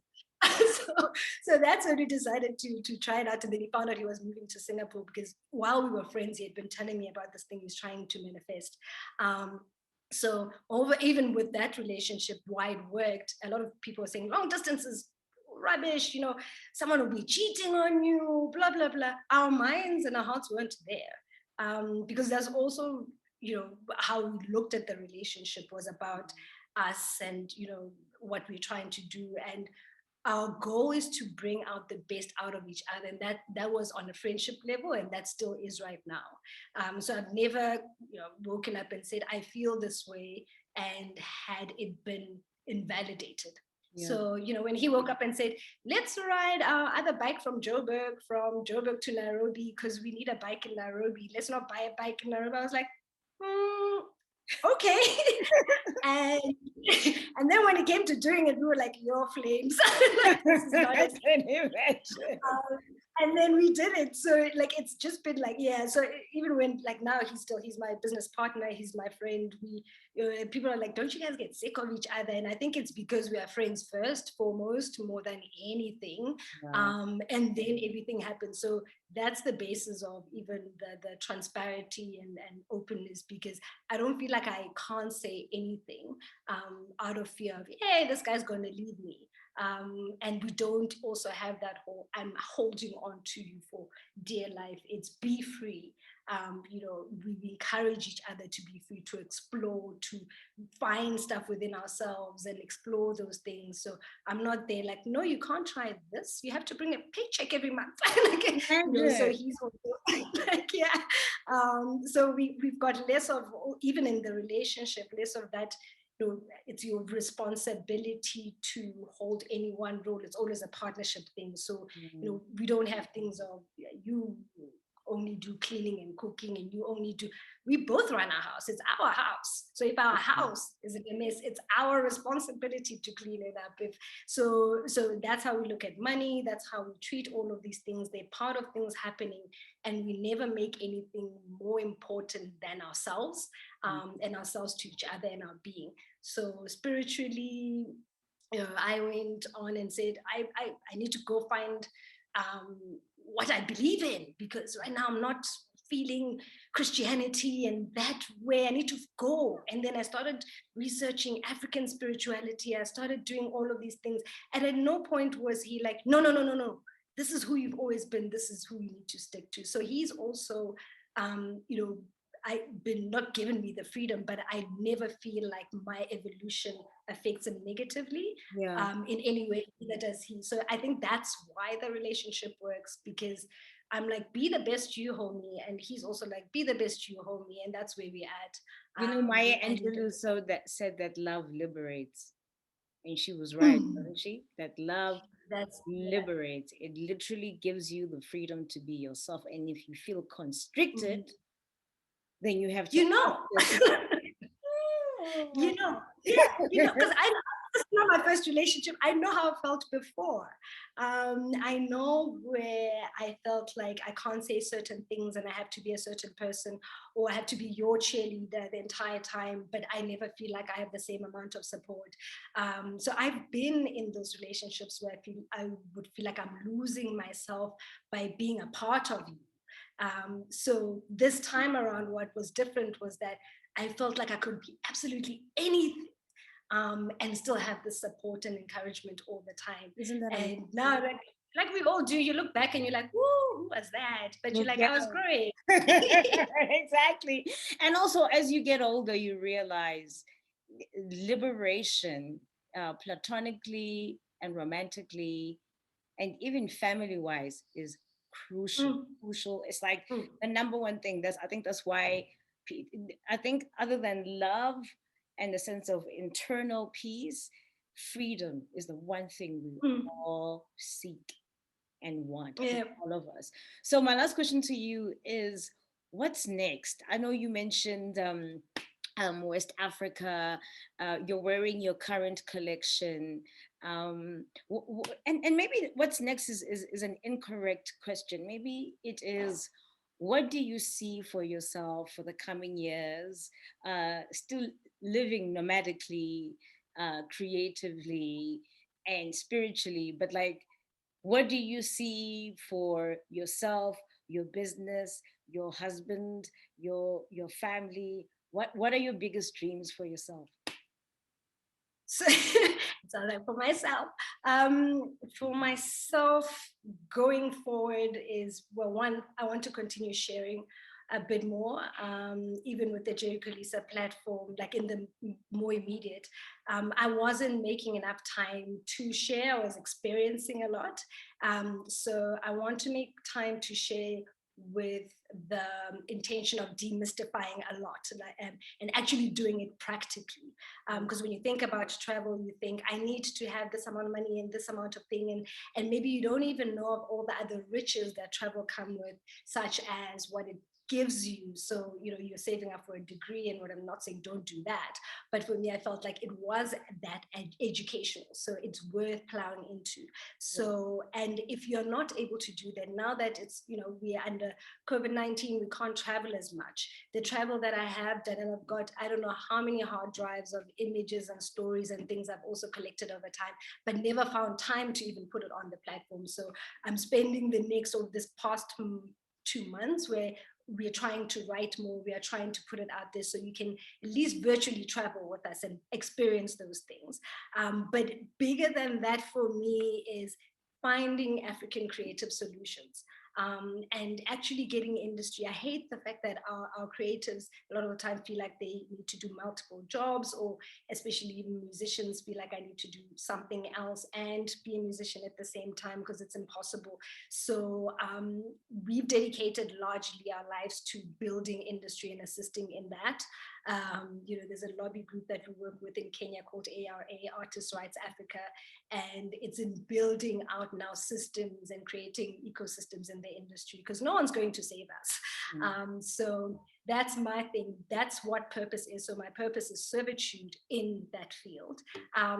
So that's when we decided to try it out. And then he found out he was moving to Singapore, because while we were friends, he had been telling me about this thing he's trying to manifest. So even with that relationship, why it worked, a lot of people were saying long distance is rubbish, someone will be cheating on you, blah, blah, blah. Our minds and our hearts weren't there. Because that's also, how we looked at the relationship was about us and, what we're trying to do. And our goal is to bring out the best out of each other, and that was on a friendship level, and that still is right now. So I've never woken up and said I feel this way and had it been invalidated. Yeah. So when he woke up and said, let's ride our other bike from Joburg to Nairobi, because we need a bike in Nairobi, let's not buy a bike in Nairobi, I was like, okay. and then when it came to doing it, we were like, your flames. Like, this is not and then we did it. So like, it's just been like, yeah. So even when like now he's my business partner, he's my friend. People are like, don't you guys get sick of each other? And I think it's because we are friends first, foremost, more than anything. Yeah. And then everything happens. So that's the basis of even the transparency and openness, because I don't feel like I can't say anything out of fear of, hey, this guy's going to leave me. And we don't also have that whole, I'm holding on to you for dear life. It's be free. We encourage each other to be free, to explore, to find stuff within ourselves and explore those things. So I'm not there like, no, you can't try this. You have to bring a paycheck every month. So he's also like, yeah. So we've got less of, even in the relationship, less of that. It's your responsibility to hold any one role. It's always a partnership thing. So we don't have things of you only do cleaning and cooking, and you only do, we both run our house. It's our house. So if our house is in a mess, it's our responsibility to clean it up. So that's how we look at money. That's how we treat all of these things. They're part of things happening, and we never make anything more important than ourselves, and ourselves to each other and our being. So spiritually, I went on and said, I need to go find what I believe in, because right now I'm not feeling Christianity and that way. I need to go. And then I started researching African spirituality. I started doing all of these things. And at no point was he like, no, no, no, no, no. This is who you've always been. This is who you need to stick to. So he's also, I've been not given me the freedom, but I never feel like my evolution affects him negatively in any way, neither does he. So I think that's why the relationship works, because I'm like, be the best you, homie. And he's also like, be the best you, homie. And that's where we're at. Maya Angelou said that love liberates. And she was right, wasn't she? That love liberates. It literally gives you the freedom to be yourself. And if you feel constricted, then you have to because this is not my first relationship. I know how I felt before. I know where I felt like I can't say certain things and I have to be a certain person, or I have to be your cheerleader the entire time, but I never feel like I have the same amount of support. So I've been in those relationships where I would feel like I'm losing myself by being a part of you. So this time around, what was different was that I felt like I could be absolutely anything, and still have the support and encouragement all the time. Isn't that and now, like we all do, you look back and you're like, woo, who was that? But you're like, I was great. Exactly. And also, as you get older, you realize liberation, platonically and romantically, and even family-wise, is crucial. It's like the number one thing. I think that's why I think, other than love and the sense of internal peace, freedom is the one thing we all seek and want, all of us. So my last question to you is, what's next? I know you mentioned West Africa. You're wearing your current collection. And maybe what's next is an incorrect question. Maybe it is, what do you see for yourself for the coming years? Still living nomadically, creatively, and spiritually, but like, what do you see for yourself, your business, your husband, your family? What are your biggest dreams for yourself? So, like for myself, going forward is, well, one, I want to continue sharing a bit more, even with the Jeri Kholisa platform, like in the more immediate. I wasn't making enough time to share. I was experiencing a lot. So I want to make time to share with the intention of demystifying a lot, and actually doing it practically. Because when you think about travel, you think, I need to have this amount of money and this amount of thing, and maybe you don't even know of all the other riches that travel come with, such as what it gives you. So, you're saving up for a degree, and what I'm not saying, don't do that. But for me, I felt like it was that educational. So it's worth plowing into. So, and if you're not able to do that, now that it's, we are under COVID-19, we can't travel as much. The travel that I have done, and I've got, I don't know how many hard drives of images and stories and things I've also collected over time, but never found time to even put it on the platform. So I'm spending the next, or this past 2 months, where we are trying to write more, we are trying to put it out there so you can at least virtually travel with us and experience those things. But bigger than that for me is finding African creative solutions. And actually getting industry. I hate the fact that our creatives a lot of the time feel like they need to do multiple jobs, or especially even musicians feel like I need to do something else and be a musician at the same time, because it's impossible. So we've dedicated largely our lives to building industry and assisting in that. There's a lobby group that we work with in Kenya called ARA, Artists' Rights Africa, and it's in building out now systems and creating ecosystems in the industry, because no one's going to save us. So that's my thing. That's what purpose is. So my purpose is servitude in that field.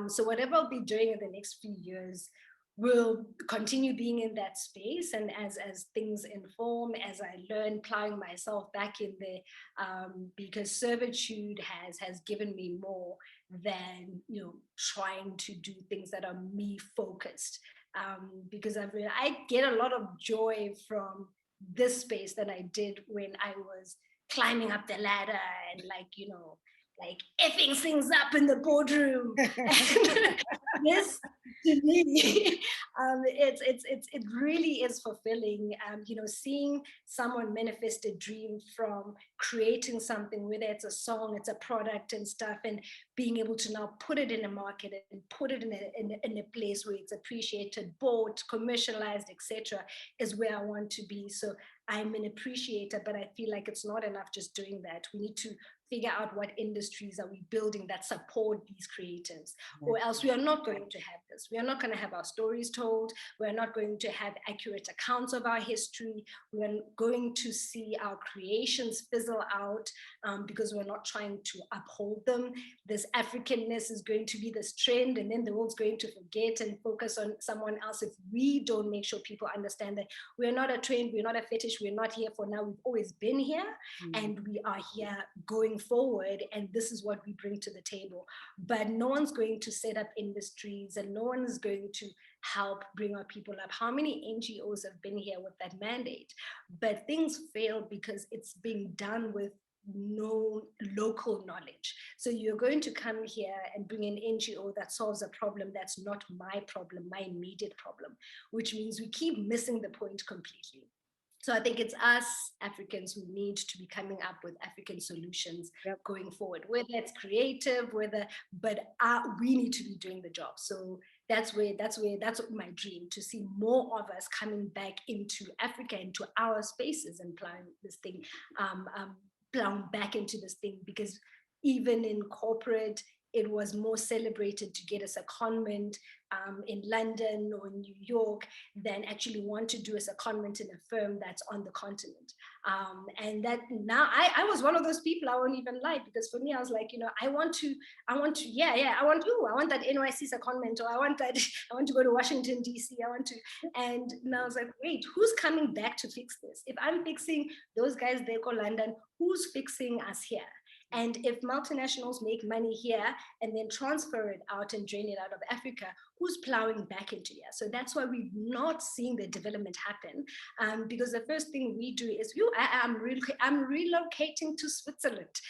So whatever I'll be doing in the next few years will continue being in that space, and as things inform, as I learn, plowing myself back in there, because servitude has given me more than trying to do things that are me focused, because I get a lot of joy from this space than I did when I was climbing up the ladder and like effing things up in the boardroom. This, to me, it really is fulfilling. Seeing someone manifest a dream from creating something, whether it's a song, it's a product and stuff, and being able to now put it in a market and put it in a place where it's appreciated, bought, commercialized, etc., is where I want to be. So I'm an appreciator, but I feel like it's not enough just doing that. We need to figure out what industries are we building that support these creatives, or else we are not going to have this. We are not going to have our stories told. We're not going to have accurate accounts of our history. We're going to see our creations fizzle out because we're not trying to uphold them. This Africanness is going to be this trend, and then the world's going to forget and focus on someone else if we don't make sure people understand that we're not a trend, we're not a fetish, we're not here for now. We've always been here, and we are here going forward, and this is what we bring to the table. But no one's going to set up industries, and no one is going to help bring our people up. How many NGOs have been here with that mandate? But things fail because it's being done with no local knowledge. So you're going to come here and bring an NGO that solves a problem that's not my problem, my immediate problem, which means we keep missing the point completely. So I think it's us Africans who need to be coming up with African solutions going forward, whether it's creative, but we need to be doing the job. So that's my dream, to see more of us coming back into Africa, into our spaces, and plowing back into this thing, because even in corporate, it was more celebrated to get a secondment in London or New York than actually want to do a secondment in a firm that's on the continent. And that now I was one of those people, I won't even lie, because for me, I was like, I want that NYC secondment, or I want to go to Washington, DC, and now I was like, wait, who's coming back to fix this? If I'm fixing those guys, they go London, who's fixing us here? And if multinationals make money here and then transfer it out and drain it out of Africa, who's plowing back into here? So that's why we're not seeing the development happen. Because the first thing we do is, I'm relocating to Switzerland.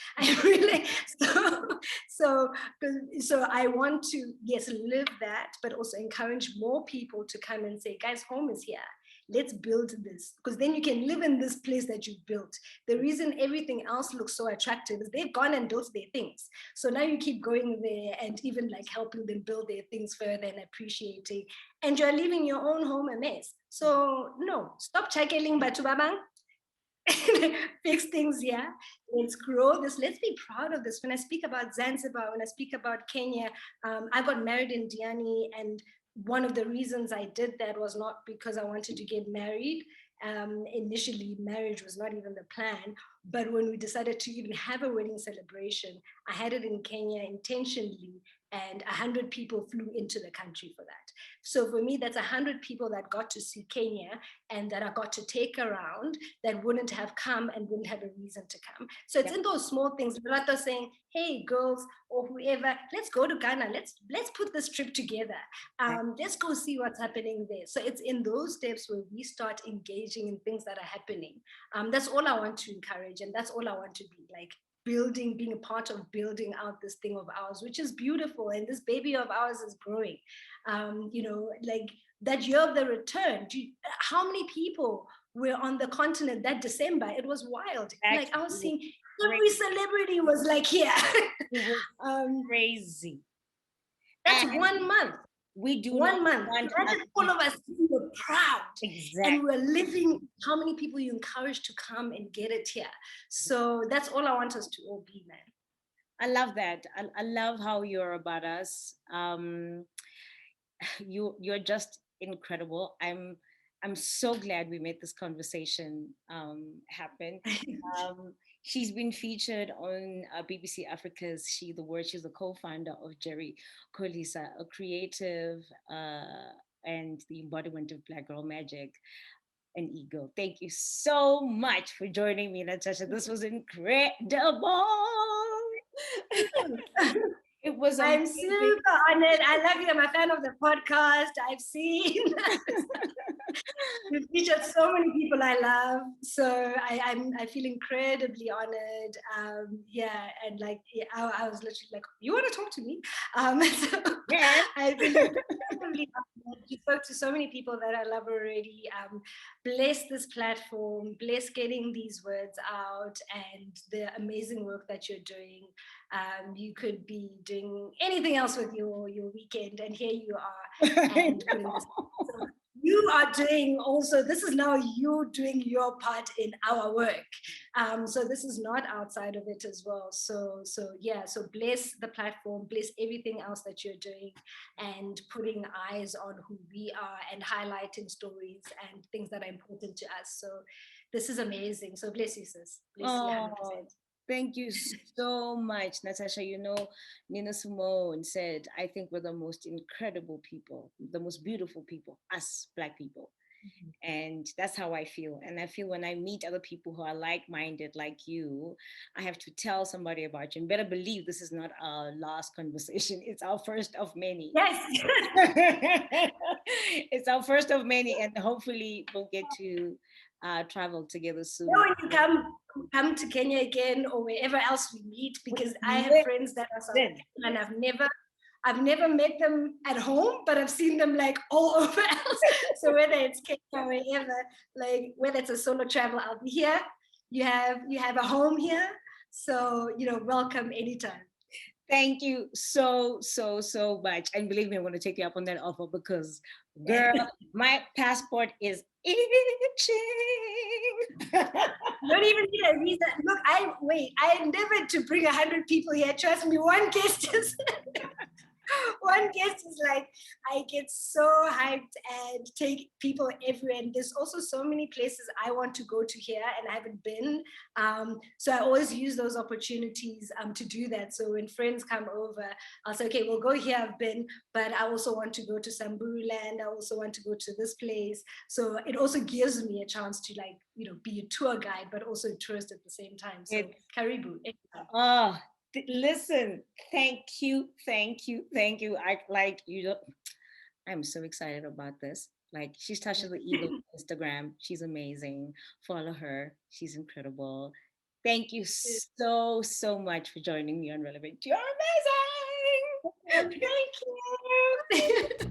So I want to, yes, live that, but also encourage more people to come and say, guys, home is here. Let's build this, because then you can live in this place that you've built. The reason everything else looks so attractive is they've gone and built their things. So now you keep going there and even like helping them build their things further and appreciating, and you're leaving your own home a mess. So no, stop checking Batu Babang. Fix things here. Let's grow this. Let's be proud of this. When I speak about Zanzibar, when I speak about Kenya, I got married in Diani, and one of the reasons I did that was not because I wanted to get married. Initially, marriage was not even the plan. But when we decided to even have a wedding celebration, I had it in Kenya intentionally, and 100 people flew into the country for that. So for me, that's 100 people that got to see Kenya and that I got to take around that wouldn't have come and wouldn't have a reason to come. So it's in those small things, Lerato saying, hey, girls, or whoever, let's go to Ghana. Let's put this trip together. Let's go see what's happening there. So it's in those steps where we start engaging in things that are happening. That's all I want to encourage. And that's all I want to be like, being a part of building out this thing of ours, which is beautiful. And this baby of ours is growing. Like that year of the return, how many people were on the continent that December? It was wild. Like I was seeing every celebrity was like here. It was crazy. That's 1 month. We do 1 month. Imagine all of us, we were proud. Exactly. And we're living, how many people you encourage to come and get it here. So that's all I want us to all be, man. I love that. I love how you're about us. You're just incredible. I'm so glad we made this conversation happen. She's been featured on BBC Africa's She the Word. She's the co-founder of Jeri Kholisa, a creative and the embodiment of Black Girl Magic and ego. Thank you so much for joining me, Natasha. This was incredible. It was I'm amazing. super honored. I love you. I'm a fan of the podcast. I've seen you've featured so many people I love. So I feel incredibly honored. Yeah, and like I was literally like, you want to talk to me? So Yeah. I feel incredibly honored. You spoke to so many people that I love already. Bless this platform, bless getting these words out and the amazing work that you're doing. You could be doing anything else with your weekend, and here you are. And putting this. So you are doing also, this is now you doing your part in our work. So this is not outside of it as well. So yeah, so bless the platform, bless everything else that you're doing and putting eyes on who we are and highlighting stories and things that are important to us. So this is amazing. So bless you, sis. Bless you 100%. Thank you so much, Natasha. You know, Nina Simone said, I think we're the most incredible people, the most beautiful people, us Black people. And that's how I feel. And I feel when I meet other people who are like-minded like you, I have to tell somebody about you. And better believe this is not our last conversation. It's our first of many. Yes. It's our first of many. And hopefully we'll get to travel together soon. When you come to Kenya again or wherever else we meet, because I have friends that are South African and I've never met them at home, but I've seen them like all over else. So whether it's Kenya or wherever, like whether it's a solo travel, I'll be here. You have a home here. So, welcome anytime. Thank you so much. And believe me, I'm going to take you up on that offer because, girl, my passport is itching. Don't even need a visa. Look, I endeavored to bring 100 people here. Trust me, one guest is like, I get so hyped and take people everywhere. And there's also so many places I want to go to here and I haven't been. So I always use those opportunities to do that. So when friends come over, I'll say, okay, we'll go here, I've been, but I also want to go to Samburu land. I also want to go to this place. So it also gives me a chance to be a tour guide, but also a tourist at the same time. So Karibu. Listen, thank you. I'm so excited about this. Like, she's Tasha the Eagle on Instagram. She's amazing. Follow her. She's incredible. Thank you so much for joining me on Relevant. You're amazing. Thank you.